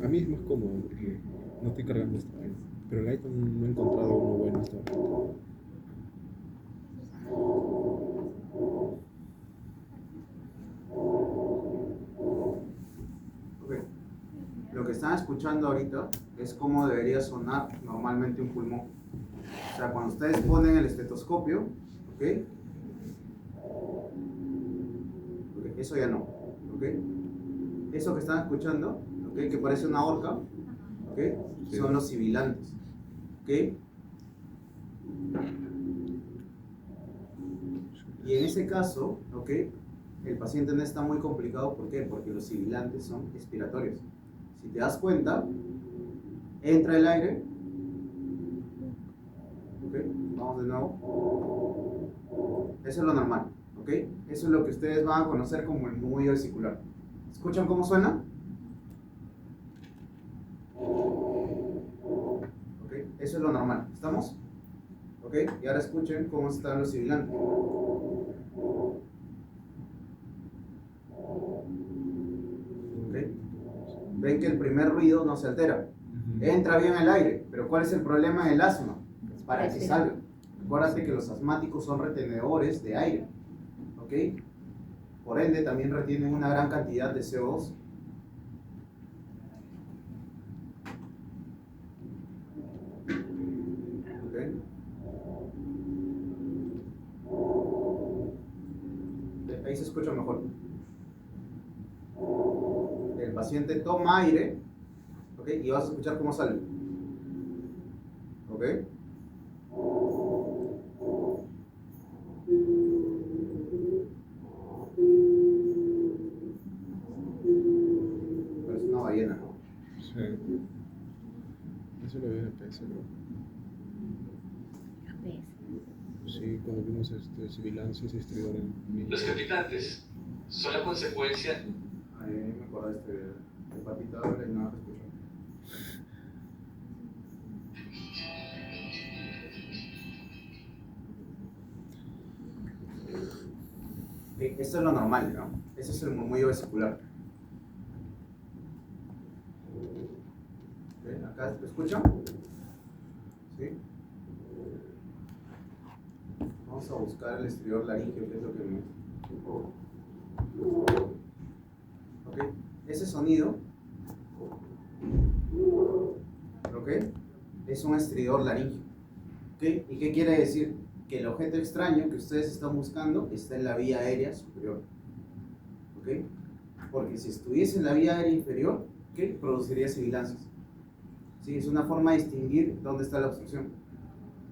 A mí es más cómodo porque no estoy cargando esta vaina. Pero el iPhone no he encontrado uno bueno hasta ahora. Ok. Lo que están escuchando ahorita es cómo debería sonar normalmente un pulmón. O sea, cuando ustedes ponen el estetoscopio, ¿ok? Ok, eso ya no, ¿ok? Eso que están escuchando, ¿ok? Que parece una horca, ¿ok? Sí. Son los sibilantes, ¿ok? Y en ese caso, ¿ok? El paciente no está muy complicado, ¿por qué? Porque los sibilantes son expiratorios. Si te das cuenta, entra el aire, ¿ok? Vamos de nuevo. Eso es lo normal, ¿ok? Eso es lo que ustedes van a conocer como el murmullo vesicular. ¿Escuchan cómo suena? ¿Ok? Eso es lo normal, ¿estamos? ¿Ok? Y ahora escuchen cómo están los sibilantes. ¿Ok? Ven que el primer ruido no se altera. Entra bien el aire, pero ¿cuál es el problema en el asma? Para que salga. Acuérdate que los asmáticos son retenedores de aire, ¿ok? Por ende, también retienen una gran cantidad de CO2. ¿Ok? Ahí se escucha mejor. El paciente toma aire, ¿ok? Y vas a escuchar cómo sale. ¿Ok? Parece una ballena, ¿no? Sí. Eso lo vi en el PS, bro. Sí, cuando vimos sibilancias y estridor en mi... Los crepitantes son la consecuencia. Ahí me acordaste de patita abre y no se escucha. Esto es lo normal, ¿no? Ese es el murmullo vesicular. ¿Okay? ¿Acá se escucha? ¿Sí? Vamos a buscar el estridor laríngeo, que es lo que me... ¿Ok? Ese sonido, ¿ok? Es un estridor laríngeo. ¿Ok? ¿Y qué quiere decir? Que el objeto extraño que ustedes están buscando está en la vía aérea superior. ¿Ok? Porque si estuviese en la vía aérea inferior, ¿qué? Produciría sibilancias. ¿Sí? Es una forma de distinguir dónde está la obstrucción.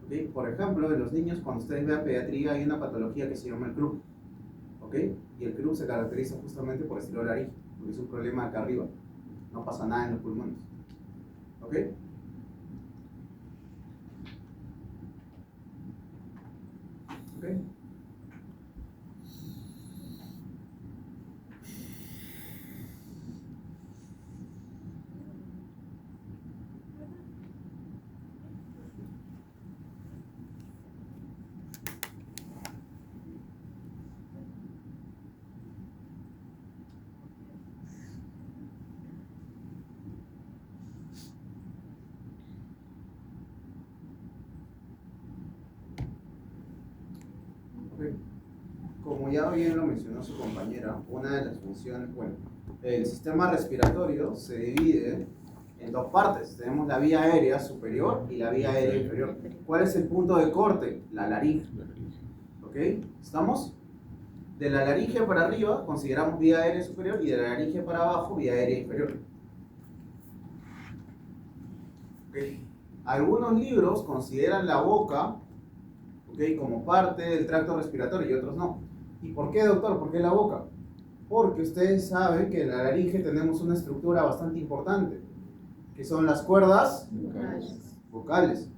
¿Ok? Por ejemplo, en los niños, cuando ustedes vean pediatría, hay una patología que se llama el CRUB. ¿Ok? Y el CRUB se caracteriza justamente por estridor laríngeo, porque es un problema acá arriba. No pasa nada en los pulmones. ¿Ok? ¿Ok? Como ya bien lo mencionó su compañera, una de las funciones, bueno, el sistema respiratorio se divide en dos partes. Tenemos la vía aérea superior y la vía aérea inferior. ¿Cuál es el punto de corte? La laringe. ¿Ok? ¿Estamos? De la laringe para arriba consideramos vía aérea superior y de la laringe para abajo vía aérea inferior. ¿Ok? Algunos libros consideran la boca, ¿ok?, como parte del tracto respiratorio y otros no. ¿Y por qué, doctor? ¿Por qué la boca? Porque ustedes saben que en la laringe tenemos una estructura bastante importante, que son las cuerdas vocales.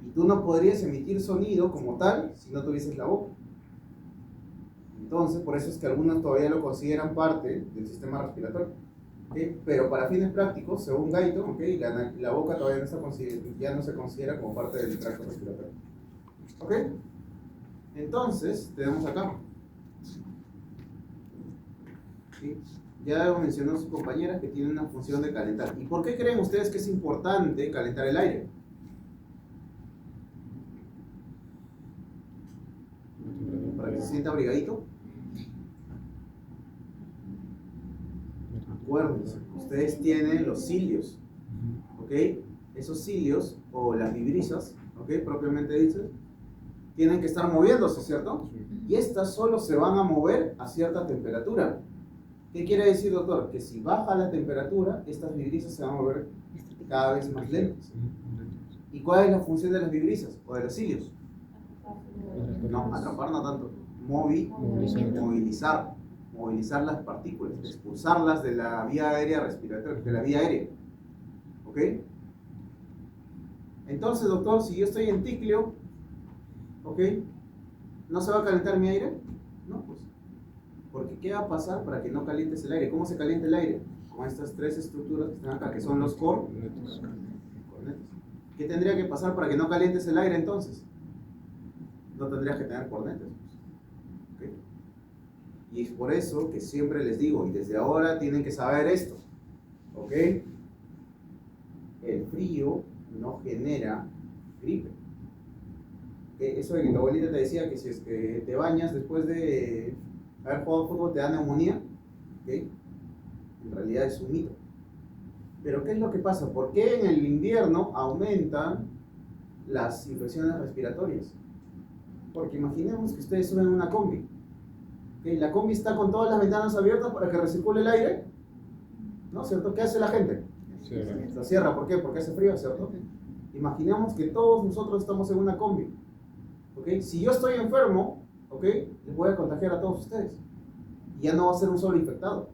Y tú no podrías emitir sonido como tal si no tuvieses la boca. Entonces, por eso es que algunos todavía lo consideran parte del sistema respiratorio. ¿Okay? Pero para fines prácticos, según Gaito, ¿okay?, la boca todavía ya no se considera como parte del tracto respiratorio. ¿Ok? Entonces, tenemos acá. ¿Sí? Ya mencionó sus compañeras que tiene una función de calentar. ¿Y por qué creen ustedes que es importante calentar el aire? Para que se sienta abrigadito. Acuérdense, ustedes tienen los cilios, ¿ok? Esos cilios, o las vibrisas, ¿ok? Propiamente dicho, tienen que estar moviéndose, ¿cierto? Y estas solo se van a mover a cierta temperatura. ¿Qué quiere decir, doctor? Que si baja la temperatura, estas vibrisas se van a mover cada vez más lentas. ¿Y cuál es la función de las vibrisas o de los cilios? No, atrapar no tanto. Movilizar. Movilizar las partículas, expulsarlas de la vía aérea respiratoria, de la vía aérea. ¿Ok? Entonces, doctor, si yo estoy en Ticlio, ¿ok? ¿No se va a calentar mi aire? No, pues. Porque ¿qué va a pasar para que no calientes el aire? ¿Cómo se calienta el aire? Con estas tres estructuras que están acá, que son los cornetos. ¿Qué tendría que pasar para que no calientes el aire entonces? No tendrías que tener cornetas. ¿Okay? Y es por eso que siempre les digo, y desde ahora tienen que saber esto, ¿ok? El frío no genera gripe. Eso de que tu abuelita te decía que si es que te bañas después de haber jugado fútbol te da neumonía, ¿ok? En realidad es un mito. Pero ¿qué es lo que pasa? ¿Por qué en el invierno aumentan las infecciones respiratorias? Porque imaginemos que ustedes suben una combi. ¿Okay? La combi está con todas las ventanas abiertas para que recircule el aire, ¿no? ¿Cierto? ¿Qué hace la gente? La cierra. ¿Por qué? Porque hace frío, ¿cierto? Imaginemos que todos nosotros estamos en una combi. ¿Okay? Si yo estoy enfermo, ¿ok? Les voy a contagiar a todos ustedes. Y ya no va a ser un solo infectado.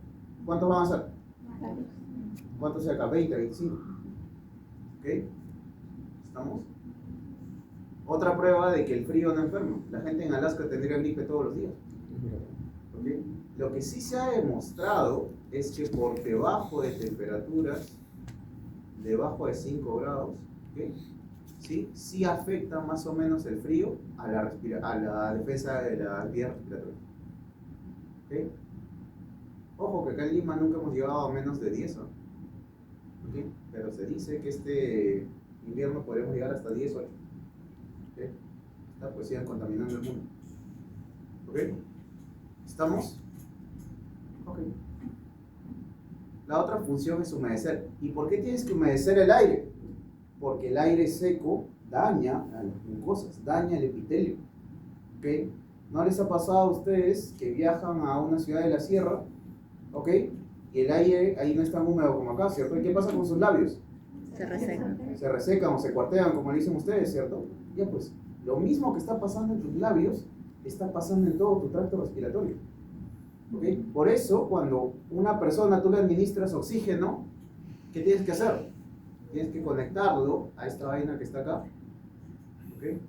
¿Cuántos van a ser? ¿Cuántos hay acá? 20, 25. ¿Ok? ¿Estamos? Otra prueba de que el frío no enferma. La gente en Alaska tendría gripe todos los días. ¿Ok? Lo que sí se ha demostrado es que por debajo de temperaturas, debajo de 5 grados, ¿ok? Sí afecta más o menos el frío a la defensa de las vías respiratorias. ¿Ok? Ojo que acá en Lima nunca hemos llegado a menos de 10, ¿no? ¿Ok? Pero se dice que este invierno podremos llegar hasta 10 o 8. ¿Ok? Esta pues sigan contaminando el mundo. ¿Ok? ¿Estamos? Ok. La otra función es humedecer. ¿Y por qué tienes que humedecer el aire? Porque el aire seco daña a las mucosas, daña el epitelio. ¿Ok? ¿No les ha pasado a ustedes que viajan a una ciudad de la sierra, ¿ok? Y el aire ahí no es tan húmedo como acá, ¿cierto? ¿Y qué pasa con sus labios? Se resecan. Se resecan o se cuartean, como le dicen ustedes, ¿cierto? Ya pues, lo mismo que está pasando en tus labios, está pasando en todo tu tracto respiratorio. ¿Ok? Por eso, cuando una persona tú le administras oxígeno, ¿qué tienes que hacer? Tienes que conectarlo a esta vaina que está acá. ¿Ok? ¿En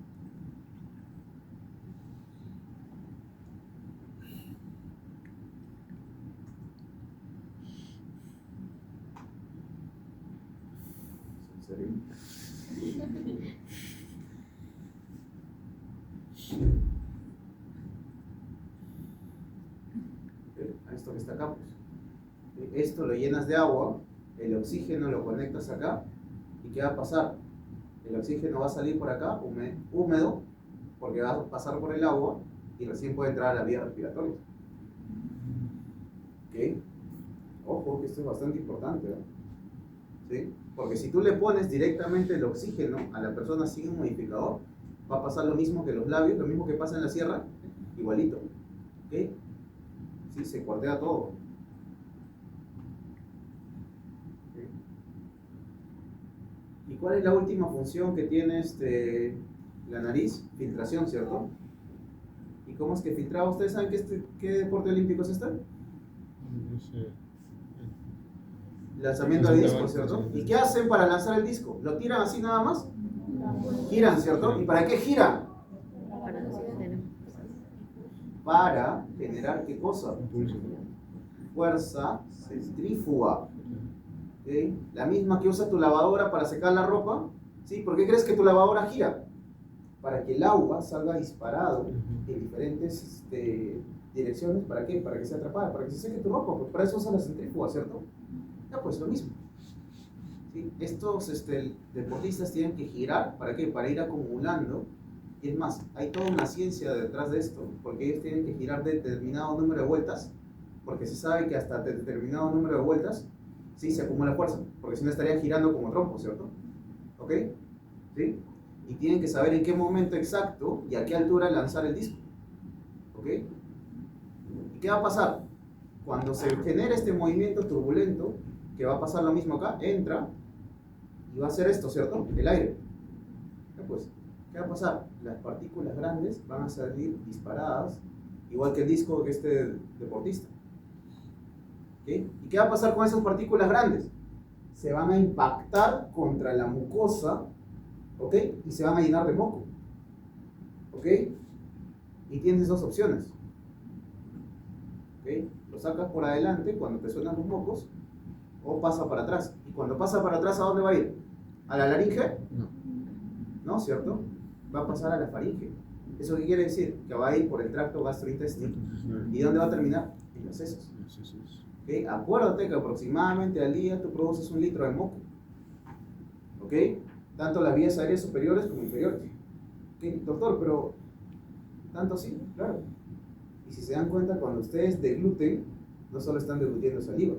serio? A esto que está acá, pues. Esto lo llenas de agua, el oxígeno lo conectas acá, ¿y qué va a pasar? El oxígeno va a salir por acá, húmedo, porque va a pasar por el agua y recién puede entrar a la vía respiratoria. ¿Ok? Ojo, que esto es bastante importante, ¿no? ¿Sí? Porque si tú le pones directamente el oxígeno a la persona sin un modificador, va a pasar lo mismo que los labios, lo mismo que pasa en la sierra, igualito. ¿Ok? Sí, se cuartea todo. ¿Okay? ¿Y cuál es la última función que tiene la nariz? Filtración, ¿cierto? ¿Y cómo es que filtraba? ¿Ustedes saben qué deporte olímpico es este? No sé. Lanzamiento de disco, ¿cierto? ¿Y qué hacen para lanzar el disco? ¿Lo tiran así nada más? Giran, ¿cierto? ¿Y para qué giran? Para generar ¿qué cosa? Fuerza centrífuga. ¿Okay? La misma que usa tu lavadora para secar la ropa. ¿Sí? ¿Por qué crees que tu lavadora gira? Para que el agua salga disparado en diferentes direcciones, ¿para qué? Para que sea atrapada, para que se seque tu ropa, pues para eso usa la centrífuga, ¿cierto? Ya, pues lo mismo. ¿Sí? Estos deportistas tienen que girar, ¿para qué? Para ir acumulando. Y es más, hay toda una ciencia detrás de esto, porque ellos tienen que girar determinado número de vueltas, porque se sabe que hasta determinado número de vueltas, sí, se acumula fuerza, porque si no estarían girando como trompo, ¿cierto? ¿Ok? ¿Sí? Y tienen que saber en qué momento exacto y a qué altura lanzar el disco. ¿Ok? ¿Y qué va a pasar? Cuando se genera este movimiento turbulento, que va a pasar lo mismo acá, entra y va a hacer esto, ¿cierto? El aire. Ya pues, ¿qué va a pasar? Las partículas grandes van a salir disparadas, igual que el disco de este deportista. ¿Ok? ¿Y qué va a pasar con esas partículas grandes? Se van a impactar contra la mucosa, ¿ok? Y se van a llenar de moco, ¿ok? Y tienes dos opciones, ¿ok? Lo sacas por adelante cuando te suenan los mocos, o pasa para atrás. Y cuando pasa para atrás, ¿a dónde va a ir? ¿A la laringe? No. ¿No? ¿Cierto? Va a pasar a la faringe. ¿Eso qué quiere decir? Que va a ir por el tracto gastrointestinal. ¿Y dónde va a terminar? En los sesos. ¿Okay? Acuérdate que aproximadamente al día tú produces 1 litro de moco. ¿Ok? Tanto las vías aéreas superiores como inferiores. ¿Ok? Doctor, pero ¿tanto sí? Claro. Y si se dan cuenta, cuando ustedes degluten, no solo están deglutiendo saliva,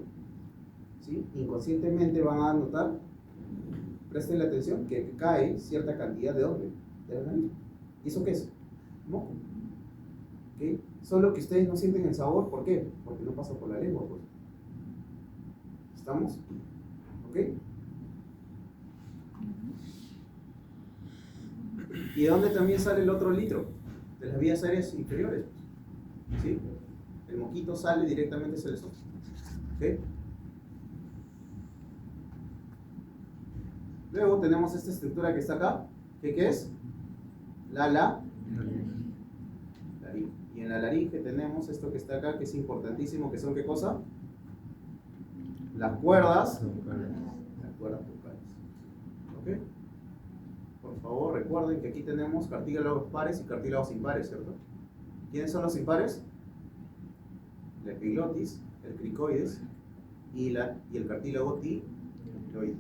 ¿sí? Inconscientemente van a notar, presten la atención, que cae cierta cantidad de ¿dónde? De la nariz. ¿Y eso qué es? Moco. ¿Ok? Solo que ustedes no sienten el sabor, ¿por qué? Porque no pasa por la lengua, pues. ¿Estamos? ¿Ok? ¿Y de dónde también sale el otro litro? De las vías aéreas inferiores. ¿Sí? El moquito sale directamente hacia el esófago. ¿Ok? Luego tenemos esta estructura que está acá. ¿Qué es? La laringe. Y en la laringe tenemos esto que está acá, que es importantísimo, que son ¿qué cosa? Las cuerdas. Las cuerdas vocales. ¿Ok? Por favor, recuerden que aquí tenemos cartílagos pares y cartílagos impares, ¿cierto? ¿Quiénes son los impares? La epiglotis, el cricoides y el cartílago tiroides.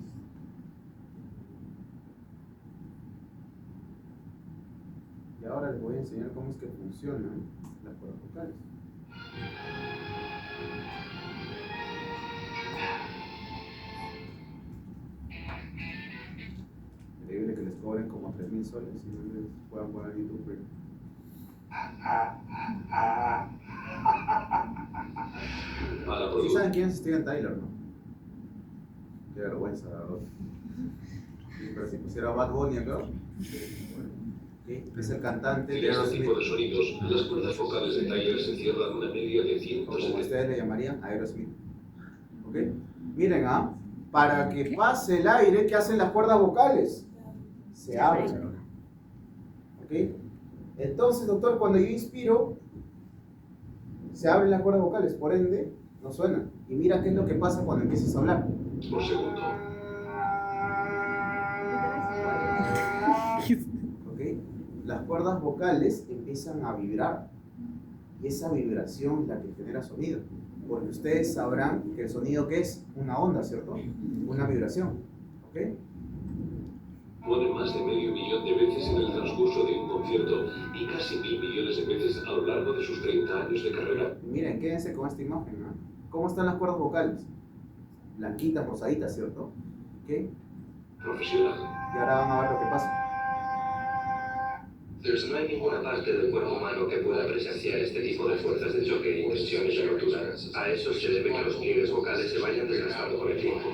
Y ahora les voy a enseñar cómo es que funcionan las cuerdas vocales. Increíble que les cobren como 3.000 soles y no les puedan poner YouTube Free. Sí saben quién es Steven Tyler, ¿no? Qué vergüenza, la verdad. Sí, pero si pusiera Bad Bunny acá, ¿sí? Es el cantante de En este Aerosmith. tipo de sonidos, las cuerdas vocales de Tyler se cierran una media de O como 170. ustedes le llamarían, Aerosmith. ¿Ok? Miren, para que pase el aire, ¿qué hacen las cuerdas vocales? Se abren. ¿Ok? Entonces, doctor, cuando yo inspiro, se abren las cuerdas vocales, por ende, no suenan. Y mira qué es lo que pasa cuando empiezas a hablar. Por segundo. ¿Ok? Las cuerdas vocales empiezan a vibrar. Y esa vibración es la que genera sonido. Porque ustedes sabrán que el sonido, ¿qué es? Una onda, ¿cierto? Una vibración. ¿Ok? Mueve más de 500 millones de veces en el transcurso de un concierto y casi 1.000 millones de veces a lo largo de sus 30 años de carrera. Miren, quédense con esta imagen, ¿no? ¿Cómo están las cuerdas vocales? Blanquitas, rosaditas, ¿cierto? ¿Ok? Profesional. Y ahora van a ver lo que pasa. No hay ninguna parte del cuerpo humano que pueda presenciar este tipo de fuerzas de choque y tensiones de rotura. A eso se debe que los pliegues vocales se vayan desgastando con el tiempo.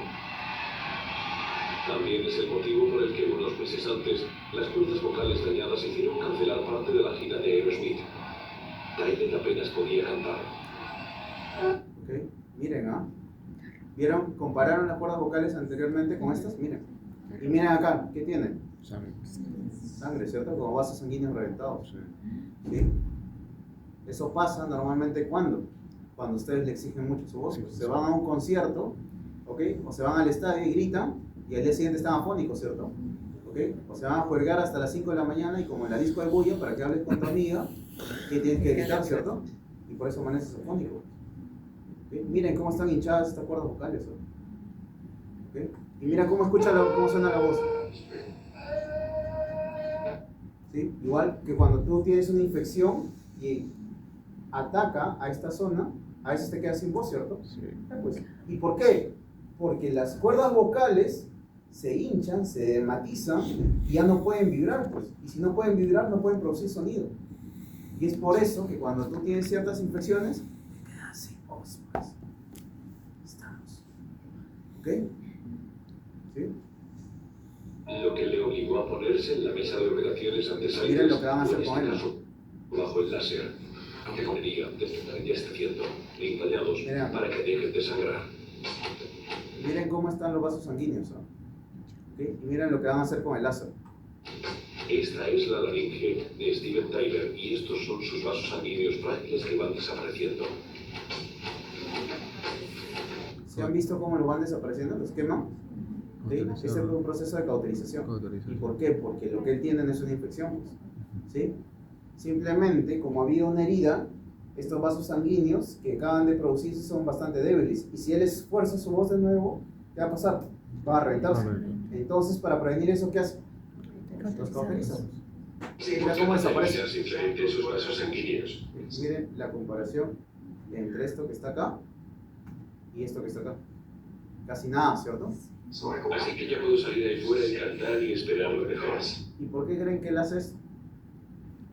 También es el motivo por el que unos meses antes, las cuerdas vocales dañadas hicieron cancelar parte de la gira de Aerosmith. Tyler apenas podía cantar. ¿Ok? Miren, ¿vieron? Compararon las cuerdas vocales anteriormente con estas. Miren. Y miren acá, ¿qué tienen? Sangre, ¿cierto? Como vasos sanguíneos reventados. ¿Sí? Eso pasa normalmente cuando ustedes le exigen mucho su voz. Se van a un concierto, ¿ok? O se van al estadio y gritan, y al día siguiente están afónicos, ¿cierto? ¿Ok? O se van a juergar hasta las 5 de la mañana y como en la disco de bulla, para que hables con tu amiga, que tienes que gritar, ¿cierto? Y por eso amanece sofónico. ¿Okay? Miren cómo están hinchadas estas cuerdas vocales. ¿Okay? Y mira cómo cómo suena la voz. ¿Sí? Igual que cuando tú tienes una infección y ataca a esta zona, a veces te quedas sin voz, ¿cierto? Sí. Pues, ¿y por qué? Porque las cuerdas vocales se hinchan, se dermatizan y ya no pueden vibrar, pues. Y si no pueden vibrar, no pueden producir sonido. Y es por eso que cuando tú tienes ciertas infecciones, te quedas sin voz, pues. Estamos. ¿Ok? ¿Sí? Lo que le obligó a ponerse en la mesa de operaciones antes de Miren lo que van a hacer con él. Bajo el láser. Que ponería ya está haciendo empañados para que dejen de sangrar. Miren cómo están los vasos sanguíneos, ¿no? ¿Okay? Y miren lo que van a hacer con el láser. Esta es la laringe de Steven Tyler y estos son sus vasos sanguíneos frágiles que van desapareciendo. ¿Se han visto cómo lo van desapareciendo? ¿Los queman? ¿Sí? Ese es un proceso de cauterización. ¿Y por qué? Porque lo que él tiene no es una infección, pues. ¿Sí? Simplemente, como había una herida, estos vasos sanguíneos que acaban de producirse son bastante débiles. Y si él esfuerza su voz de nuevo, ¿qué va a pasar? Va a reventarse. Entonces, para prevenir eso, ¿qué hace? Los cauterizamos. Mira cómo desaparece. Simplemente sus vasos sanguíneos. Miren la comparación entre esto que está acá y esto que está acá. Casi nada, ¿cierto? Así que ya puedo salir ahí fuera y cantar y esperar lo mejor. ¿Y por qué creen que él hace esto?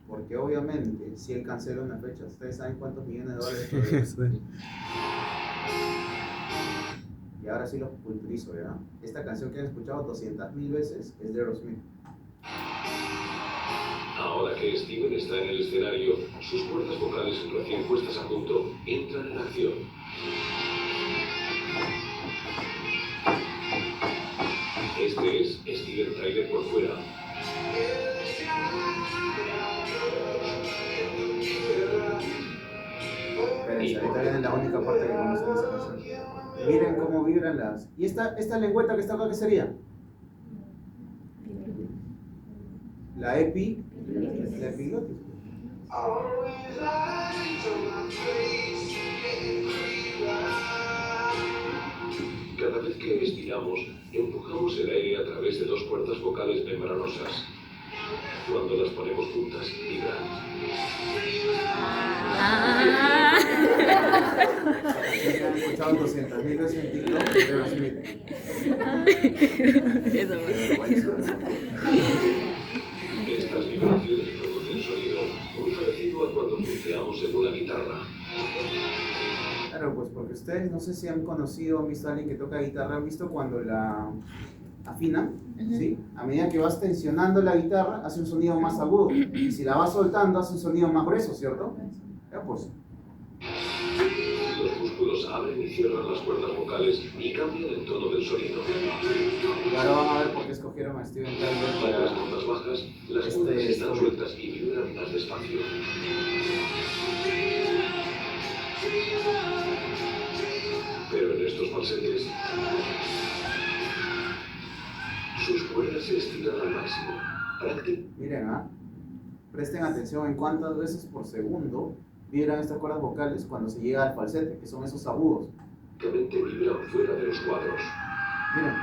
Porque obviamente, si él cancela una fecha, ¿ustedes saben cuántos millones de dólares puede? Sí. Y ahora sí lo culturizo, ¿verdad? Esta canción que han escuchado 200.000 veces es de Aerosmith. Ahora que Steven está en el escenario, sus cuerdas vocales recién puestas a punto entran en acción. Este es Steven Tyler por fuera. Espérense, ahorita viene la única parte que conocen de esa canción. Miren cómo vibran las... ¿Y esta lengüeta que está acá qué sería? La epiglotis. Cada vez que estiramos, empujamos el aire a través de dos cuerdas vocales membranosas. Cuando las ponemos juntas, vibran. Han escuchado 200.000 veces en TikTok de Aerosmith. Estas vibraciones producen sonido muy parecido a cuando pulseamos en una guitarra. Claro, pues porque ustedes no sé si han conocido, han visto a alguien que toca guitarra, han visto cuando la afinan, ¿sí? A medida que vas tensionando la guitarra, hace un sonido más agudo. Y si la vas soltando, hace un sonido más grueso, ¿cierto? Ya pues. Los músculos abren y cierran las cuerdas vocales y cambian el tono del sonido. Y ahora van a ver por qué escogieron a Steven Tyler Para las para... notas bajas, las cuerdas están sueltas y vibran más despacio. Pero en estos falsetes, sus cuerdas se estiran al máximo. Miren, presten atención en cuántas veces por segundo vibran estas cuerdas vocales cuando se llega al falsete, que son esos agudos. Prácticamente vibran fuera de los cuadros. Miren.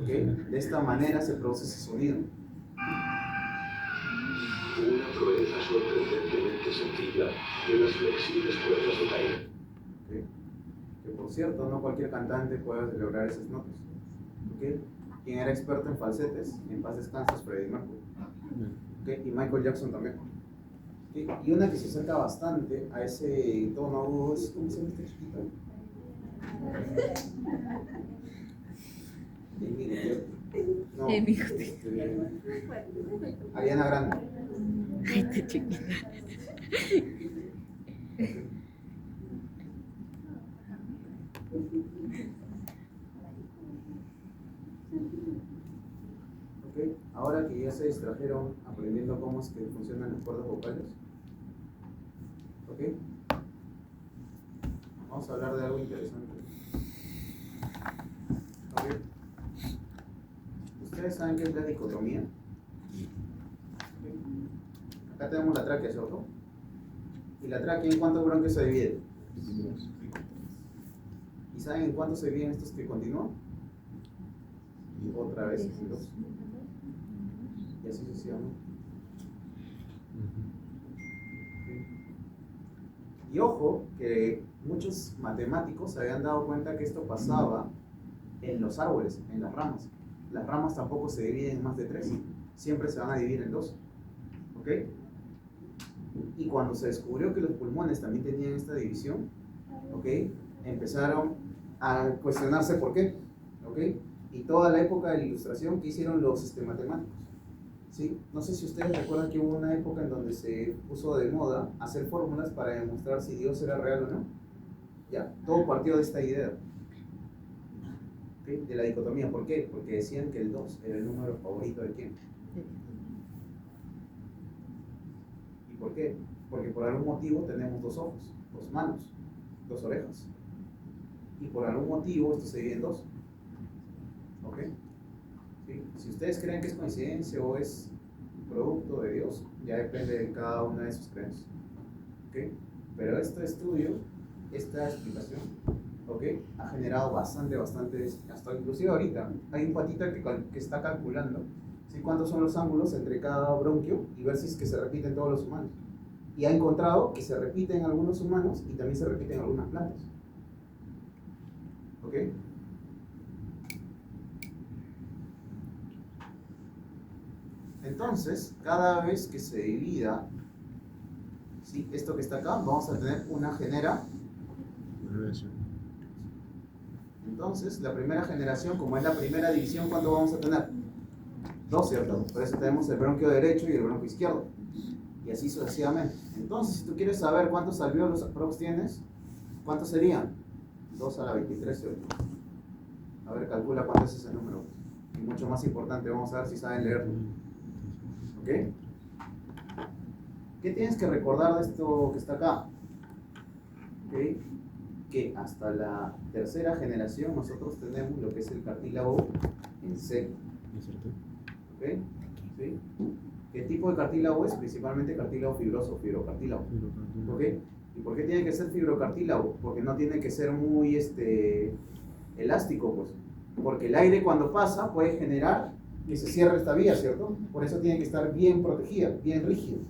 ¿Okay? De esta manera se produce ese sonido. Una proeza sorprendentemente sencilla de las flexibles cuerdas de Tyler. ¿Okay? Que por cierto, no cualquier cantante puede lograr esas notas. ¿Okay? Quien era experto en falsetes, en paz descanse, es Freddie Mercury. ¿Okay? Y Michael Jackson también. ¿Okay? Y una que se acerca bastante a ese tono agudo es, ¿cómo se llama esta chiquita? No, Ariana Grande. Ay, qué chiquita. Okay. Ahora que ya se distrajeron aprendiendo cómo es que funcionan las cuerdas vocales, ¿okay? Vamos a hablar de algo interesante. ¿Okay? ¿Ustedes saben qué es la dicotomía? ¿Okay? Acá tenemos la tráquea, ¿cierto? ¿Y la tráquea en cuántos bronquios se divide? ¿Y saben en cuántos se dividen estos que continúan? Y otra vez en dos. Y así sucesivamente. Y ojo, que muchos matemáticos se habían dado cuenta que esto pasaba en los árboles, en las ramas. Las ramas tampoco se dividen en más de 3, siempre se van a dividir en 2. ¿Ok? Y cuando se descubrió que los pulmones también tenían esta división, ¿ok? Empezaron a cuestionarse por qué. ¿Ok? Y toda la época de la ilustración que hicieron los matemáticos. ¿Sí? No sé si ustedes recuerdan que hubo una época en donde se puso de moda hacer fórmulas para demostrar si Dios era real o no. ¿Ya? Todo partió de esta idea. ¿Okay? De la dicotomía. ¿Por qué? Porque decían que el 2 era el número favorito de quién. ¿Y por qué? Porque por algún motivo tenemos 2 ojos, 2 manos, 2 orejas. Y por algún motivo esto se divide en 2. ¿Ok? ¿Sí? Si ustedes creen que es coincidencia o es producto de Dios, ya depende de cada una de sus creencias. ¿Okay? Pero este estudio, esta explicación, ¿okay? Ha generado bastante, hasta inclusive ahorita hay un patita que está calculando, ¿sí? Cuántos son los ángulos entre cada bronquio y ver si es que se repiten todos los humanos. Y ha encontrado que se repiten algunos humanos y también se repiten algunas plantas. ¿Ok? Entonces, cada vez que se divida, ¿sí? Esto que está acá, vamos a tener una genera. Entonces, la primera generación, como es la primera división, ¿cuánto vamos a tener? 2, ¿cierto? Por eso tenemos el bronquio derecho y el bronquio izquierdo. Y así sucesivamente. Entonces, si tú quieres saber cuántos alvéolos aprox tienes, ¿cuántos serían? 2 a la 23, ¿cierto? A ver, calcula cuánto es ese número. Y mucho más importante, vamos a ver si saben leerlo. ¿Ok? ¿Qué tienes que recordar de esto que está acá? ¿Ok? Que hasta la tercera generación nosotros tenemos lo que es el cartílago en seco. ¿Ok? ¿Sí? ¿Qué tipo de cartílago es? Principalmente cartílago fibroso o fibrocartílago. ¿Ok? ¿Y por qué tiene que ser fibrocartílago? Porque no tiene que ser muy elástico, pues. Porque el aire cuando pasa puede generar que se cierre esta vía, ¿cierto? Por eso tiene que estar bien protegida, bien rígido.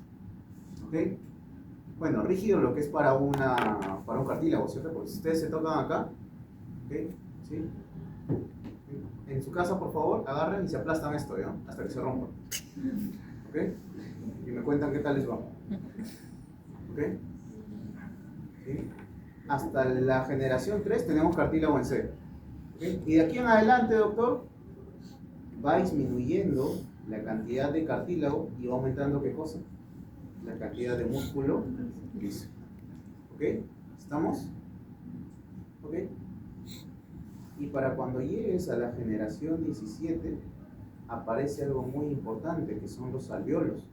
¿Ok? Bueno, rígido lo que es para un cartílago, ¿cierto? Porque si ustedes se tocan acá, ¿ok? ¿Sí? En su casa, por favor, agarren y se aplastan esto, ¿ya? Hasta que se rompa. ¿Ok? Y me cuentan qué tal les va. ¿Ok? ¿Sí? Hasta la generación 3 tenemos cartílago en C. ¿Okay? Y de aquí en adelante, doctor, va disminuyendo la cantidad de cartílago y va aumentando ¿qué cosa? La cantidad de músculo liso. ¿Ok? ¿Estamos? ¿Ok? Y para cuando llegues a la generación 17, aparece algo muy importante, que son los alvéolos.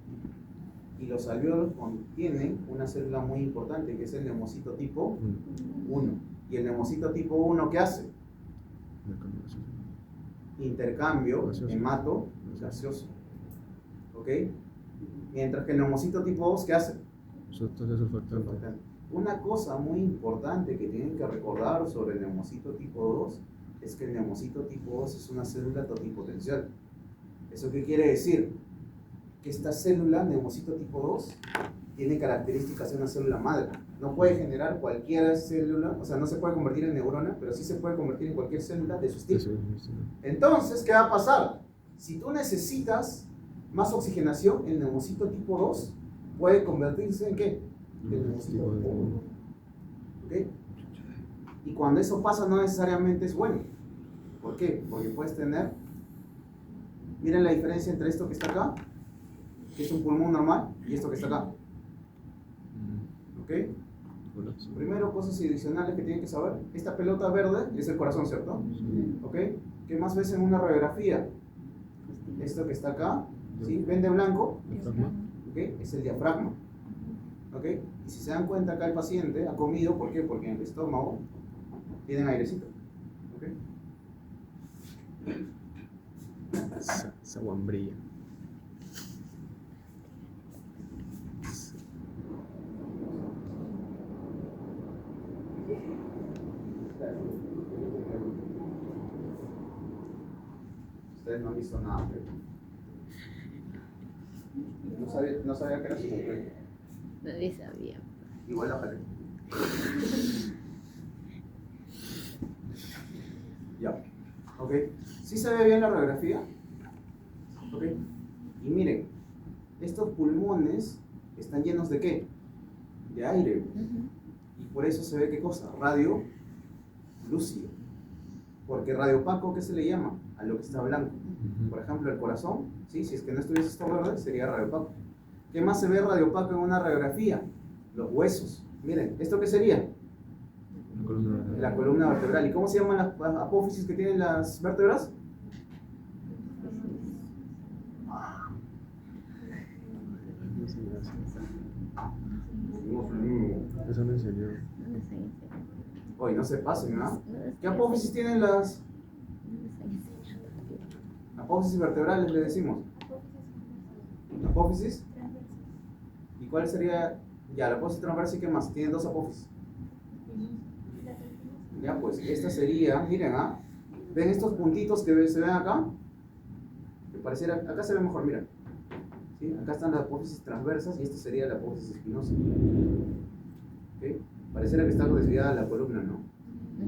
Y los alvéolos contienen una célula muy importante, que es el neumocito tipo 1. ¿Y el neumocito tipo 1 qué hace? Intercambio hemato gaseoso. ¿Ok? Mientras que el neumocito tipo 2, ¿qué hace? Surfactante. Una cosa muy importante que tienen que recordar sobre el neumocito tipo 2 es que el neumocito tipo 2 es una célula totipotencial. ¿Eso qué quiere decir? Que esta célula, neumocito tipo 2, tiene características de una célula madre. No puede generar cualquier célula, o sea, no se puede convertir en neurona, pero sí se puede convertir en cualquier célula de su estilo. Entonces, ¿qué va a pasar? Si tú necesitas más oxigenación, el neumocito tipo 2 puede convertirse en ¿qué? El neumocito tipo 1. ¿Ok? Y cuando eso pasa, no necesariamente es bueno. ¿Por qué? Porque puedes tener, miren la diferencia entre esto que está acá, que es un pulmón normal, y esto que está acá. ¿Ok? Primero, cosas adicionales que tienen que saber. Esta pelota verde es el corazón, ¿cierto? ¿Ok? ¿Qué más ves en una radiografía? Esto que está acá, ¿sí? ¿Ven de blanco? ¿Ok? Es el diafragma. ¿Ok? Y si se dan cuenta, acá el paciente ha comido, ¿por qué? Porque en el estómago tienen airecito. ¿Ok? Esa guambrilla. Ustedes no han visto nada, pero... No sabía que era su cumpleaños. Nadie sabía. Igual la jalé. Ya. Ok. ¿Sí se ve bien la radiografía? Ok. Y miren, estos pulmones están llenos de ¿qué? De aire. Y por eso se ve ¿qué cosa? Radio lúcido. Porque radio opaco, ¿qué se le llama? A lo que está blanco. Por ejemplo, el corazón, ¿sí? Si es que no estuviese esto verde, sería radio opaco. ¿Qué más se ve radio opaco en una radiografía? Los huesos. Miren, ¿esto qué sería? La columna vertebral. ¿Y cómo se llaman las apófisis que tienen las vértebras? Eso me enseñó. Hoy no se pasen, ¿no? ¿Qué apófisis tienen las apófisis vertebrales, le decimos? ¿Apófisis? ¿Y cuál sería? Ya, la apófisis transversal, ¿qué más? Tienen dos apófisis. Ya, pues, esta sería, miren, ¿ah? ¿Ven estos puntitos que se ven acá? Que pareciera, acá se ve mejor, mira. ¿Sí? Acá están las apófisis transversas y esta sería la apófisis espinosa. ¿Okay? Pareciera que está desviada la columna, ¿no?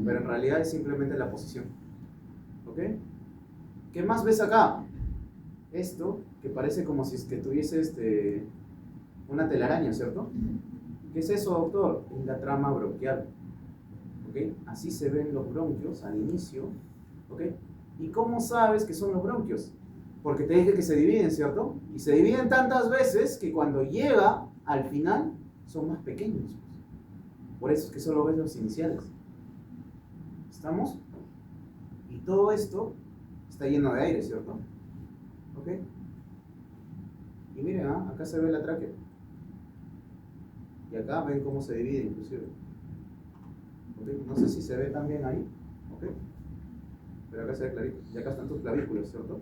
Pero en realidad es simplemente la posición. ¿Ok? ¿Qué más ves acá? Esto, que parece como si es que tuviese una telaraña, ¿cierto? ¿Qué es eso, doctor? Es la trama bronquial. ¿Ok? Así se ven los bronquios al inicio. ¿Ok? ¿Y cómo sabes que son los bronquios? Porque te dije que se dividen, ¿cierto? Y se dividen tantas veces que cuando llega al final son más pequeños. Por eso es que solo ves los iniciales. ¿Estamos? Y todo esto está lleno de aire, ¿cierto? ¿Ok? Y miren, ¿ah? Acá se ve la tráquea. Y acá ven cómo se divide inclusive. ¿Ok? No sé si se ve también ahí. ¿Ok? Pero acá se ve clarito. Y acá están tus clavículas, ¿cierto?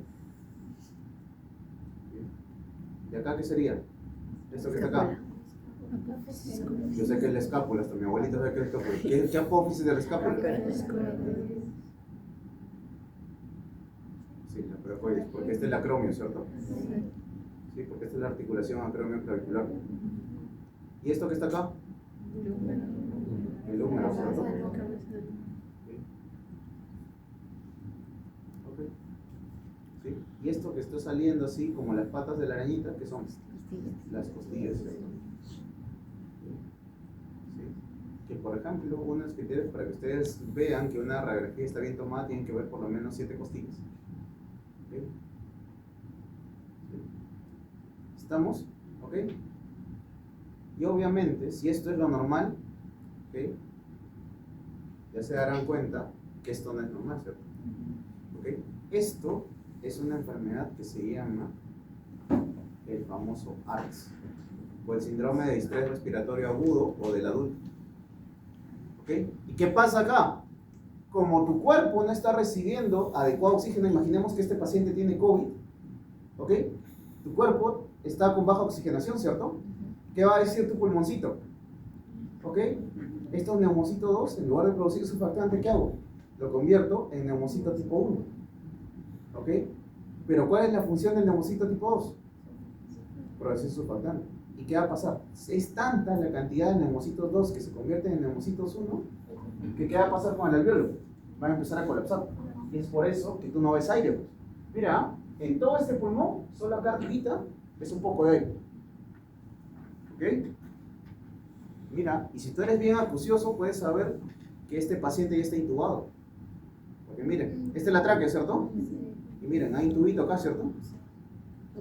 Bien. ¿Y acá qué sería? Esto que está acá. Yo sé que es la escápula, hasta mi abuelita sabe que es la escápula. ¿Qué apófisis de la escápula? Sí, la precoides, porque este es el acromio, ¿cierto? Sí, porque esta es la articulación acromio-clavicular. ¿Y esto que está acá? El húmero, ¿cierto? Ok. ¿Sí? Y esto que está saliendo así, como las patas de la arañita, ¿qué son? Las costillas, ¿cierto? Que por ejemplo, unos criterios para que ustedes vean que una radiografía está bien tomada, tienen que ver por lo menos 7 costillas. ¿Okay? ¿Sí? ¿Estamos? ¿Ok? Y obviamente, si esto es lo normal, ¿okay? Ya se darán cuenta que esto no es normal, ¿cierto? ¿Okay? Esto es una enfermedad que se llama el famoso ARDS, o el síndrome de distrés respiratorio agudo o del adulto. ¿Ok? ¿Y qué pasa acá? Como tu cuerpo no está recibiendo adecuado oxígeno, imaginemos que este paciente tiene COVID, ¿ok? Tu cuerpo está con baja oxigenación, ¿cierto? ¿Qué va a decir tu pulmoncito? ¿Ok? Esto es neumocito 2, en lugar de producir surfactante, ¿qué hago? Lo convierto en neumocito tipo 1, ¿ok? Pero ¿cuál es la función del neumocito tipo 2? Producir surfactante. ¿Y qué va a pasar? Es tanta la cantidad de neumocitos 2 que se convierten en neumocitos 1, que ¿qué va a pasar con el alveolo? Van a empezar a colapsar. Y es por eso que tú no ves aire. Pues. Mira, en todo este pulmón, solo acá arribita, es un poco de aire. ¿Ok? Mira, y si tú eres bien acucioso, puedes saber que este paciente ya está intubado. Porque miren, esta es la tráquea, ¿cierto? Y miren, hay un tubito acá, ¿cierto?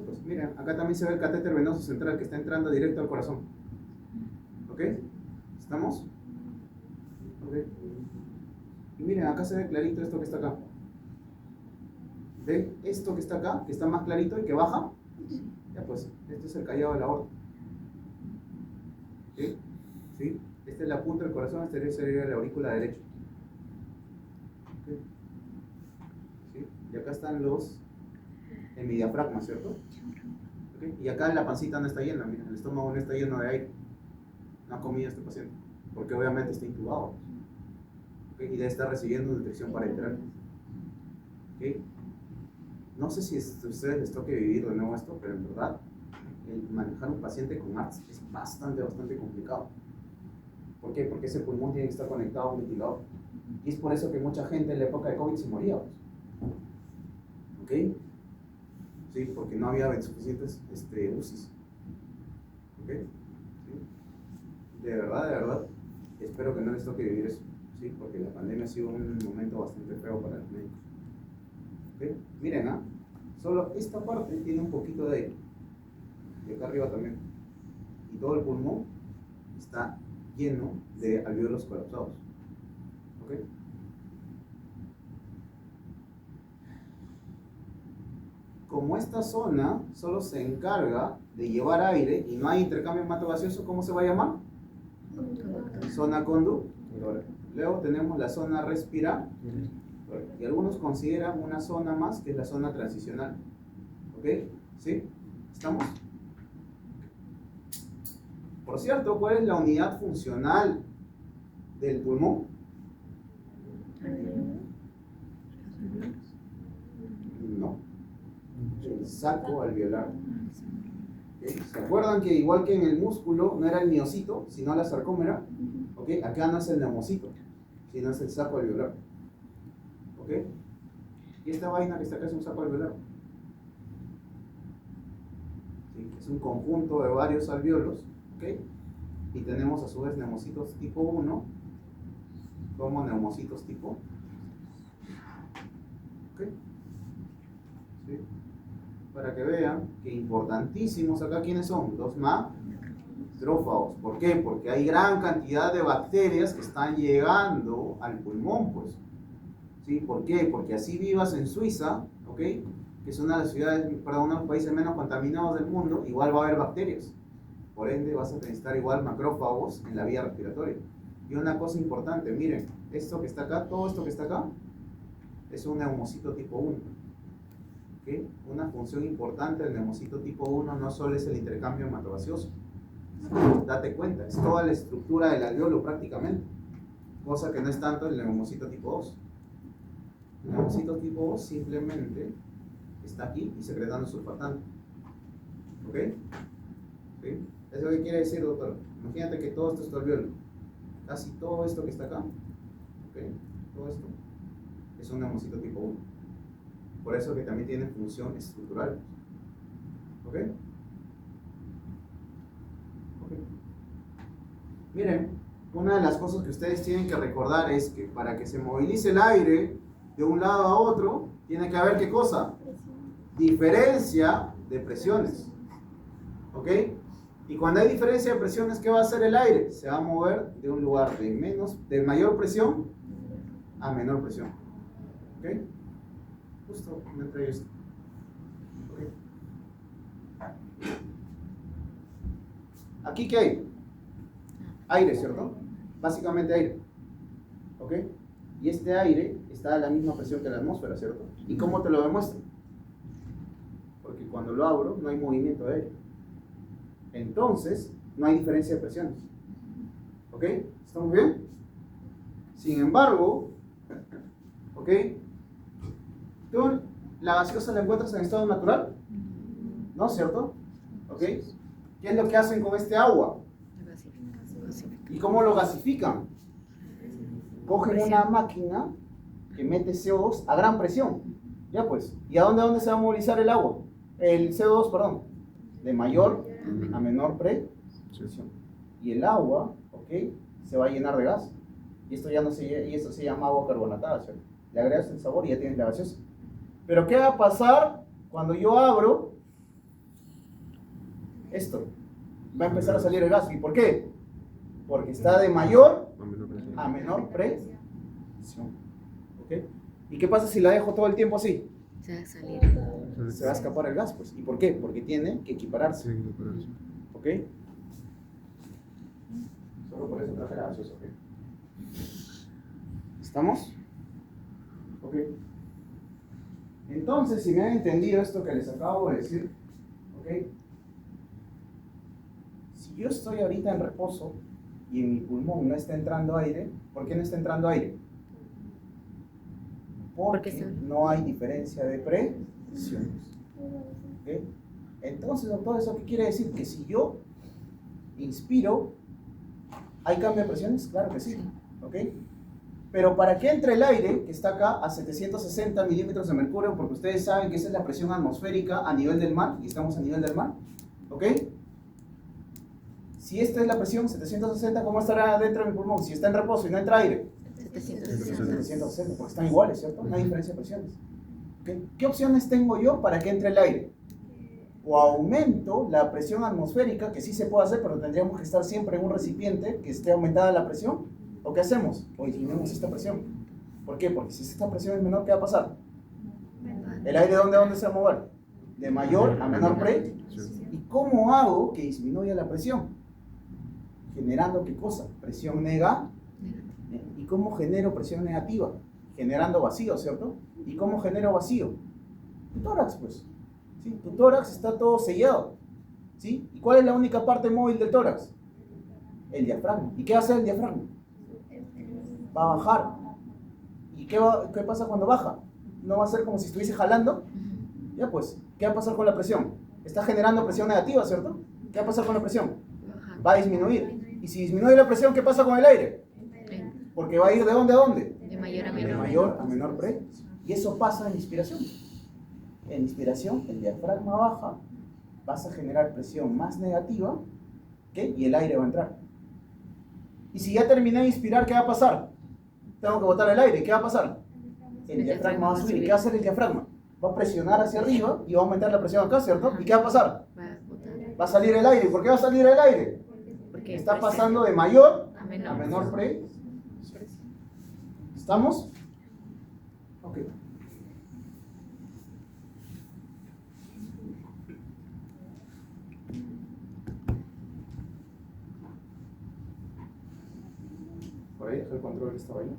Pues miren, acá también se ve el catéter venoso central que está entrando directo al corazón. ¿Ok? ¿Estamos? ¿Ok? Y miren, acá se ve clarito esto que está acá. ¿Ven? Esto que está acá, que está más clarito y que baja. Ya pues, este es el callado de la aorta. ¿Sí? ¿Sí? Esta es la punta del corazón, esta sería la aurícula derecha. ¿Ok? ¿Sí? Y acá están los hemidiafragma, ¿cierto? ¿Okay? Y acá la pancita no está llena, miren, el estómago no está lleno de aire. No ha comido este paciente, porque obviamente está intubado. ¿Okay? Y debe estar recibiendo nutrición parenteral. ¿Okay? No sé si a ustedes les toque vivir de nuevo esto, pero en verdad, el manejar un paciente con ARTS es bastante complicado. ¿Por qué? Porque ese pulmón tiene que estar conectado a un ventilador. Y es por eso que mucha gente en la época de COVID se moría. ¿Ok? Sí, porque no había suficientes UCIs. ¿Ok? ¿Sí? De verdad, espero que no les toque vivir eso. ¿Sí? Porque la pandemia ha sido un momento bastante feo para los médicos. ¿Ok? Miren, solo esta parte tiene un poquito de aire. Y acá arriba también. Y todo el pulmón está lleno de alvéolos colapsados. ¿Ok? Como esta zona solo se encarga de llevar aire y no hay intercambio hematogaseoso, ¿cómo se va a llamar? Zona conductora. Luego tenemos la zona respiratoria. Y algunos consideran una zona más que es la zona transicional. ¿Ok? ¿Sí? ¿Estamos? Por cierto, ¿cuál es la unidad funcional del pulmón? No. El saco alveolar. ¿Okay? ¿Se acuerdan que igual que en el músculo no era el miocito, sino la sarcómera? ¿Okay? Acá no es el neumocito, sino es el saco alveolar. ¿Ok? Y esta vaina que está acá es un saco alveolar. ¿Sí? Es un conjunto de varios alvéolos. ¿Ok? Y tenemos a su vez neumocitos tipo 1 como neumocitos tipo. ¿Ok? ¿Sí? Para que vean que importantísimos acá, ¿quiénes son? Los macrófagos. ¿Por qué? Porque hay gran cantidad de bacterias que están llegando al pulmón, pues. ¿Sí? ¿Por qué? Porque así vivas en Suiza, ¿ok? Que es una de las ciudades, perdón, uno de los países menos contaminados del mundo, igual va a haber bacterias. Por ende, vas a necesitar igual macrófagos en la vía respiratoria. Y una cosa importante, miren, esto que está acá, todo esto que está acá, es un neumocito tipo 1. ¿Okay? Una función importante del neumocito tipo 1 no solo es el intercambio hematogaseoso. Date cuenta, es toda la estructura del alveolo prácticamente. Cosa que no es tanto el neumocito tipo 2. El neumocito tipo 2 simplemente está aquí y secretando surfactante. ¿Ok? ¿Sí? ¿Eso qué quiere decir, doctor? Imagínate que todo esto es tu alveolo. Casi todo esto que está acá, ¿ok? Todo esto es un neumocito tipo 1. Por eso que también tiene función estructural. ¿Ok? Ok. Miren, una de las cosas que ustedes tienen que recordar es que para que se movilice el aire de un lado a otro, tiene que haber ¿qué cosa? Diferencia de presiones. ¿Ok? Y cuando hay diferencia de presiones, ¿qué va a hacer el aire? Se va a mover de un lugar de mayor presión a menor presión. ¿Ok? Justo me trae esto. ¿Ok? ¿Aquí qué hay? Aire, ¿cierto? Básicamente aire. ¿Ok? Y este aire está a la misma presión que la atmósfera, ¿cierto? ¿Y cómo te lo demuestro? Porque cuando lo abro no hay movimiento de aire. Entonces, no hay diferencia de presiones. ¿Ok? ¿Estamos bien? Sin embargo, ¿ok? ¿Tú la gaseosa la encuentras en estado natural? ¿No? ¿Cierto? ¿Ok? ¿Qué es lo que hacen con este agua? ¿Y cómo lo gasifican? Cogen una máquina que mete CO2 a gran presión. Ya pues. ¿Y a dónde se va a movilizar el agua? El CO2, perdón. De mayor a menor presión. Y el agua, ¿ok? Se va a llenar de gas. Y esto se llama agua carbonatada, ¿cierto? Le agregas el sabor y ya tienes la gaseosa. Pero ¿qué va a pasar cuando yo abro esto? Va a empezar a salir el gas. ¿Y por qué? Porque está de mayor a menor presión. ¿Ok? ¿Y qué pasa si la dejo todo el tiempo así? Se va a salir. Se va a escapar el gas, pues. ¿Y por qué? Porque tiene que equipararse. ¿Ok? Solo por eso traje la gaseosa, ¿ok? ¿Estamos? ¿Ok? Entonces, si me han entendido esto que les acabo de decir, ¿ok? Si yo estoy ahorita en reposo y en mi pulmón no está entrando aire, ¿por qué no está entrando aire? Porque no hay diferencia de presión. presiones. ¿Ok? Entonces, doctor, ¿eso qué quiere decir? Que si yo inspiro, ¿hay cambio de presiones? Claro que sí. ¿Ok? Pero para que entre el aire, que está acá a 760 milímetros de mercurio, porque ustedes saben que esa es la presión atmosférica a nivel del mar, y estamos a nivel del mar, ¿ok? Si esta es la presión, 760, ¿cómo estará dentro de mi pulmón? Si está en reposo y no entra aire, 760, porque están iguales, ¿cierto? No hay diferencia de presiones. ¿Ok? ¿Qué opciones tengo yo para que entre el aire? O aumento la presión atmosférica, que sí se puede hacer, pero tendríamos que estar siempre en un recipiente que esté aumentada la presión. ¿O qué hacemos? O disminuimos esta presión. ¿Por qué? Porque si esta presión es menor, ¿qué va a pasar? ¿El aire dónde se va a mover? De mayor a menor pre. ¿Y cómo hago que disminuya la presión? Generando ¿qué cosa? Presión negativa. ¿Y cómo genero presión negativa? Generando vacío, ¿cierto? ¿Y cómo genero vacío? Tu tórax, pues. ¿Sí? Tu tórax está todo sellado. ¿Sí? ¿Y cuál es la única parte móvil del tórax? El diafragma. ¿Y qué va a hacer el diafragma? Va a bajar. ¿Y qué pasa cuando baja? ¿No va a ser como si estuviese jalando? Ya pues, ¿qué va a pasar con la presión? Está generando presión negativa, ¿cierto? ¿Qué va a pasar con la presión? Va a disminuir. Y si disminuye la presión, ¿qué pasa con el aire? Porque va a ir ¿de dónde a dónde? De mayor a menor. De mayor a menor pre. Y eso pasa en inspiración. En inspiración, el diafragma baja, vas a generar presión más negativa, ¿ok? Y el aire va a entrar. Y si ya terminé de inspirar, ¿qué va a pasar? Tengo que botar el aire, ¿qué va a pasar? El diafragma va a subir. ¿Y qué va a hacer el diafragma? Va a presionar hacia arriba y va a aumentar la presión acá, ¿cierto? ¿Y qué va a pasar? Va a salir el aire. ¿Por qué va a salir el aire? Porque Está pasando de mayor a a menor. menor pre. ¿Estamos? Ok. Por ahí el control que estaba ahí.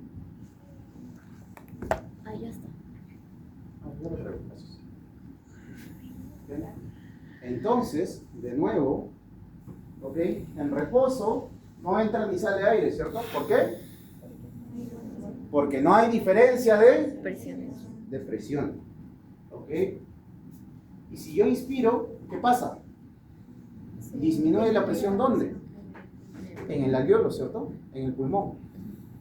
Ahí ya está. Yo lo traigo, gracias. Bien. Entonces, de nuevo, ¿ok? En reposo no entra ni sale aire, ¿cierto? ¿Por qué? Porque no hay diferencia Presiones. de presión. ¿Ok? Y si yo inspiro, ¿qué pasa? Disminuye la presión ¿dónde? En el alveolo, ¿cierto? En el pulmón.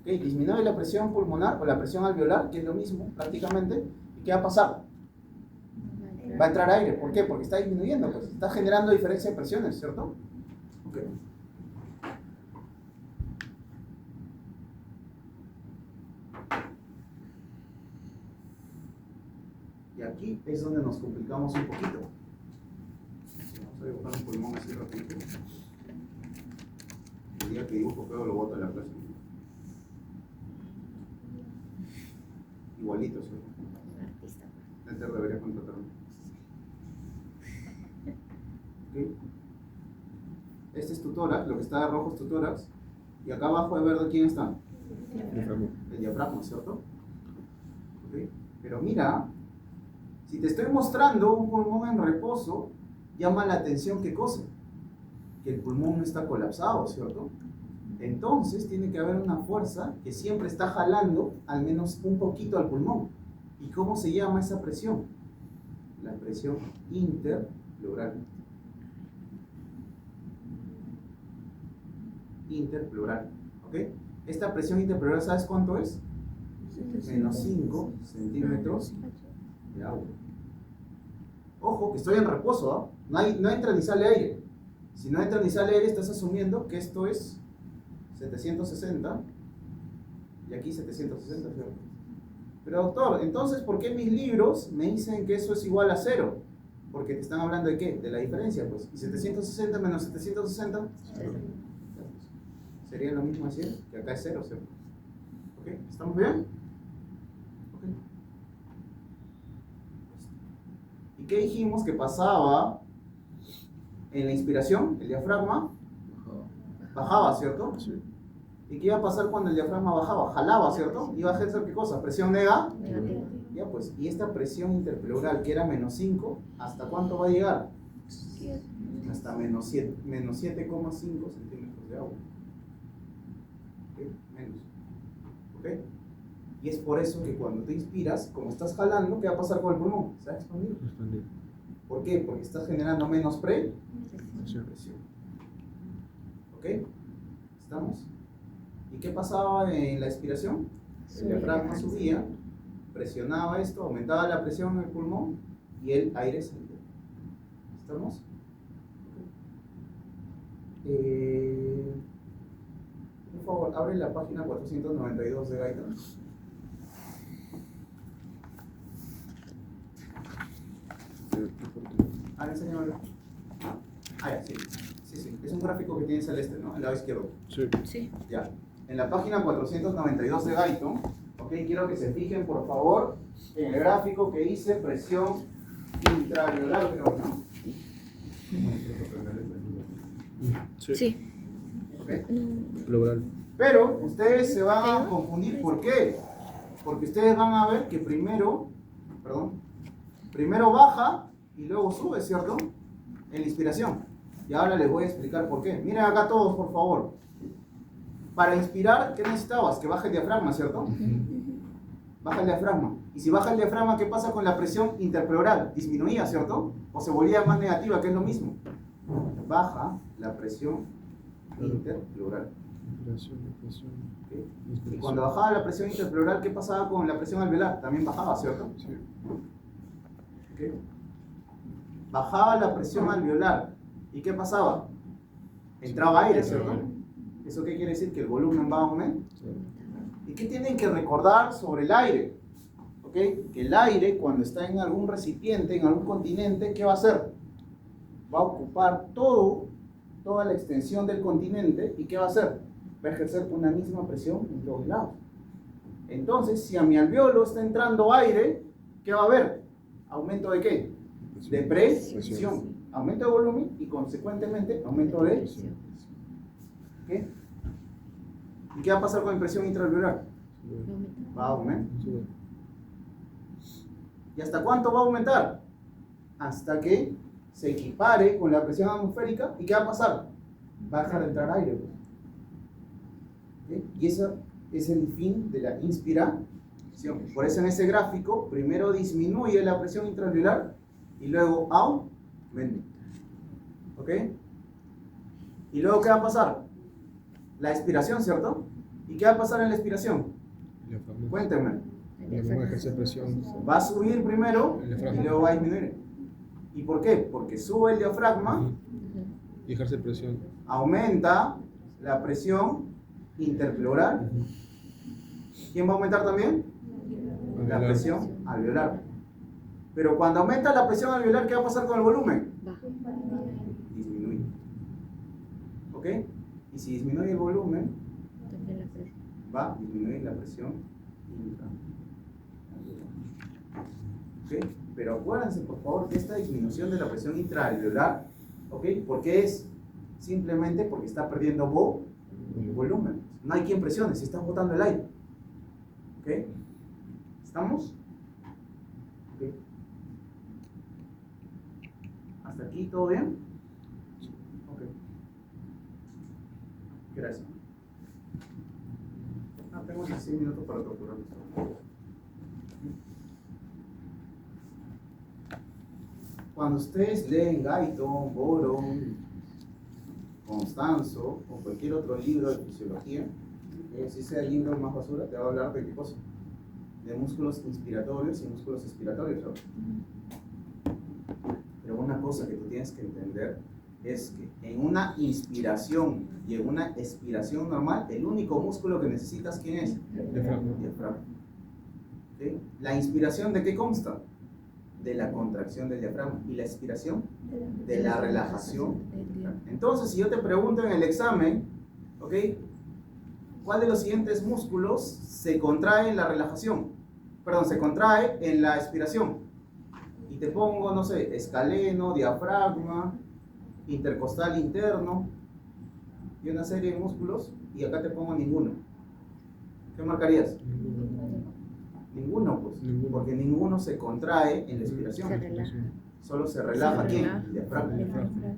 ¿Ok? Disminuye la presión pulmonar o la presión alveolar, que es lo mismo prácticamente. ¿Y qué va a pasar? Va a entrar aire. ¿Por qué? Porque está disminuyendo, pues. Está generando diferencia de presiones, ¿cierto? Ok. Y aquí es donde nos complicamos un poquito. Vamos a dibujar un pulmón así rapidito. El día que dibujo feo lo boto en la clase. Igualito, ¿cierto? Artista. Este debería contratarme. ¿Okay? Este es tu tórax, lo que está de rojo es tu tórax. Y acá abajo de verde, ¿quién está? El diafragma, ¿cierto? ¿Okay? Pero mira, si te estoy mostrando un pulmón en reposo, llama la atención ¿qué cosa? Que el pulmón no está colapsado, ¿cierto? Entonces tiene que haber una fuerza que siempre está jalando al menos un poquito al pulmón. ¿Y cómo se llama esa presión? La presión interpleural. Interpleural, ¿ok? Esta presión interpleural, ¿sabes cuánto es? Menos 5 centímetros de agua. Ojo, que estoy en reposo, ¿ah? No entra ni sale aire. Si no entra ni sale aire, estás asumiendo que esto es 760 y aquí 760, ¿cierto? Pero doctor, entonces, ¿por qué mis libros me dicen que eso es igual a 0? Porque te están hablando de ¿qué? De la diferencia, pues. ¿Y 760 menos 760? Sería lo mismo decir que acá es 0, ¿cierto? ¿Ok? ¿Estamos bien? ¿Ok? ¿Y qué dijimos que pasaba en la inspiración? El diafragma bajaba, ¿cierto? Sí. ¿Y qué iba a pasar cuando el diafragma bajaba? Jalaba, ¿cierto? Iba a ejercer ¿qué cosa? Presión negativa. Ya pues, y esta presión interpleural que era menos 5, ¿hasta cuánto va a llegar? Hasta menos 7,5 centímetros de agua. ¿Ok? Menos. ¿Ok? Y es por eso que cuando te inspiras, como estás jalando, ¿qué va a pasar con el pulmón? Se va a expandir. Expandir. ¿Por qué? Porque estás generando menos Presión. presión. ¿Ok? ¿Estamos? ¿Y qué pasaba en la expiración? El diafragma subía, presionaba esto, aumentaba la presión en el pulmón y el aire salía. ¿Estamos? Por favor, abre la página 492 de Guyton. Enséñamelo. Ya, sí. Sí. Es un gráfico que tiene celeste, ¿no? El lado izquierdo. Sí. Sí. Ya. En la página 492 de Guyton, ok, quiero que se fijen, por favor, en el gráfico que dice presión intraalveolar, creo, ¿no? Sí. Sí. Ok. Pleural. Pero ustedes se van a confundir. ¿Por qué? Porque ustedes van a ver que primero baja y luego sube, ¿cierto? En la inspiración. Y ahora les voy a explicar por qué. Miren acá todos, por favor. Para inspirar, ¿qué necesitabas? Que baje el diafragma, ¿cierto? Baja el diafragma. Y si baja el diafragma, ¿qué pasa con la presión interpleural? Disminuía, ¿cierto? O se volvía más negativa, que es lo mismo. Baja la presión interpleural. Inspiración. ¿Ok? Y cuando bajaba la presión interpleural, ¿qué pasaba con la presión alveolar? También bajaba, ¿cierto? Sí. ¿Ok? Bajaba la presión alveolar. ¿Y qué pasaba? Entraba aire, ¿cierto? ¿Eso qué quiere decir? Que el volumen va a aumentar. ¿Y qué tienen que recordar sobre el aire? ¿Ok? Que el aire, cuando está en algún recipiente, en algún continente, ¿qué va a hacer? Va a ocupar toda la extensión del continente. ¿Y qué va a hacer? Va a ejercer una misma presión en todos lados. Entonces, si a mi alveolo está entrando aire, ¿qué va a haber? ¿Aumento de qué? De presión. Aumento de volumen y, consecuentemente, aumento de presión. ¿Ok? ¿Y qué va a pasar con la presión intraalveolar? Va a aumentar. ¿Y hasta cuánto va a aumentar? Hasta que se equipare con la presión atmosférica. ¿Y qué va a pasar? Va a dejar de entrar aire. ¿Ok? Y eso es el fin de la inspiración. Por eso en ese gráfico, primero disminuye la presión intraalveolar y luego aumenta. ¿Ok? ¿Y luego qué va a pasar? La expiración, ¿cierto? ¿Y qué va a pasar en la expiración? Cuéntenme. El diafragma ejerce presión. Va a subir primero y luego va a disminuir. ¿Y por qué? Porque sube el diafragma, Y ejerce presión. aumenta la presión interpleural. ¿Quién va a aumentar también? La presión alveolar. Pero cuando aumenta la presión alveolar, ¿qué va a pasar con el volumen? Disminuye. ¿Ok? Y si disminuye el volumen, va a disminuir la presión intraalveolar. ¿Ok? Pero acuérdense, por favor, que esta disminución de la presión intraalveolar, ¿ok? ¿Por qué es? Simplemente porque está perdiendo volumen. No hay quien presione, se está botando el aire. ¿Ok? ¿Estamos? ¿Ok? ¿Hasta aquí todo bien? Ok. Gracias. Tengo 16 minutos para torturar esto. Cuando ustedes leen Guyton, Boron, Constanzo o cualquier otro libro de fisiología, si sea el libro más basura, te va a hablar de qué cosa? De músculos inspiratorios y músculos expiratorios, ¿no? Pero una cosa que tú tienes que entender es que en una inspiración y en una expiración normal, el único músculo que necesitas, ¿quién es? Diafragma. Diafragma. ¿Okay? ¿La inspiración de qué consta? De la contracción del diafragma. ¿Y la expiración? De la relajación. Entonces, si yo te pregunto en el examen, ¿ok? ¿Cuál de los siguientes músculos se contrae en la relajación? Perdón, se contrae en la expiración. Y te pongo, no sé, escaleno, diafragma, intercostal interno y una serie de músculos, y acá te pongo ninguno. ¿Qué marcarías? Ninguno, pues. Ninguno. Porque ninguno se contrae en la expiración. Se relaja. Solo se relaja. Se ¿Quién? relaja. El diafragma. Diafragma.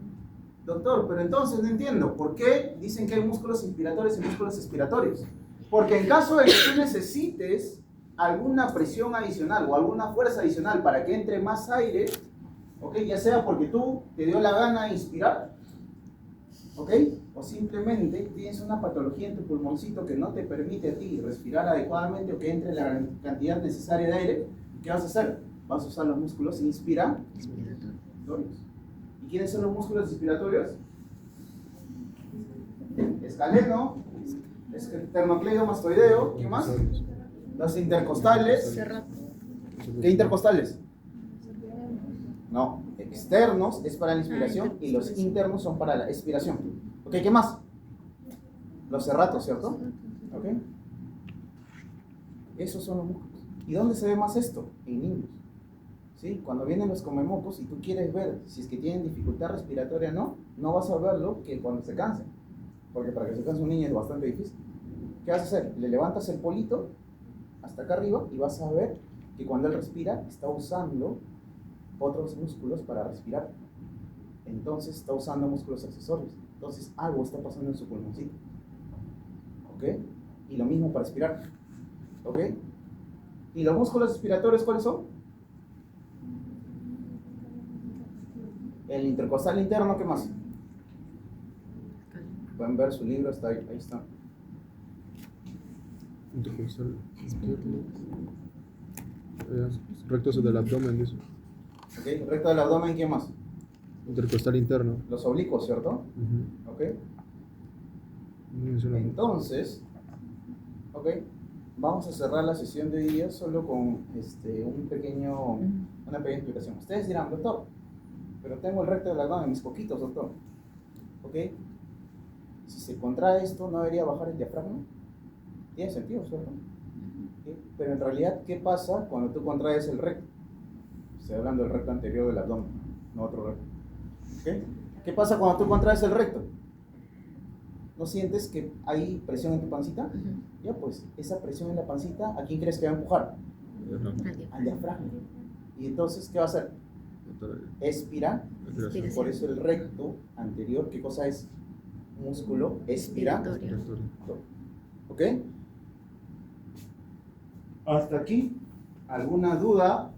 Doctor, pero entonces no entiendo, ¿por qué dicen que hay músculos inspiratorios y músculos expiratorios? Porque en caso de que tú necesites alguna presión adicional o alguna fuerza adicional para que entre más aire, ¿ok? Ya sea porque tú te dio la gana de inspirar, ¿ok? O simplemente tienes una patología en tu pulmoncito que no te permite a ti respirar adecuadamente o que entre la cantidad necesaria de aire, ¿qué vas a hacer? Vas a usar los músculos inspiratorios. ¿Y quiénes son los músculos inspiratorios? Escaleno, esternocleidomastoideo, ¿qué más? Los intercostales. ¿Qué intercostales? No, externos es para la inspiración y los internos son para la expiración. ¿Ok? ¿Qué más? Los serratos, ¿cierto? ¿Ok? Esos son los músculos. ¿Y dónde se ve más esto? En niños. ¿Sí? Cuando vienen los comemocos y tú quieres ver si es que tienen dificultad respiratoria o no, no vas a verlo que cuando se cansen. Porque para que se canse un niño es bastante difícil. ¿Qué vas a hacer? Le levantas el polito hasta acá arriba y vas a ver que cuando él respira está usando otros músculos para respirar. Entonces está usando músculos accesorios. Entonces algo está pasando en su pulmoncito. ¿Ok? Y lo mismo para respirar. ¿Ok? ¿Y los músculos respiratorios cuáles son? El intercostal interno, ¿qué más? Pueden ver su libro, está ahí está. Intercostal interno. Rectos del abdomen, dice. ¿Ok? Recto del abdomen, ¿qué más? Intercostal interno. Los oblicuos, ¿cierto? ¿Ok? No menciona mucho. Entonces, ¿ok? Vamos a cerrar la sesión de hoy día solo con una pequeña explicación. Ustedes dirán, doctor, pero tengo el recto del abdomen, mis coquitos, doctor. ¿Ok? Si se contrae esto, ¿no debería bajar el diafragma? Tiene sentido, ¿cierto? ¿Ok? Pero en realidad, ¿qué pasa cuando tú contraes el recto? Estoy hablando del recto anterior del abdomen, no otro recto. ¿Ok? ¿Qué pasa cuando tú contraes el recto? ¿No sientes que hay presión en tu pancita? Ya, pues, esa presión en la pancita, ¿a quién crees que va a empujar? Al diafragma. Y entonces, ¿qué va a hacer? Expira. Por eso el recto anterior, ¿qué cosa es? Músculo expiratorio. ¿Ok? Hasta aquí. ¿Alguna duda?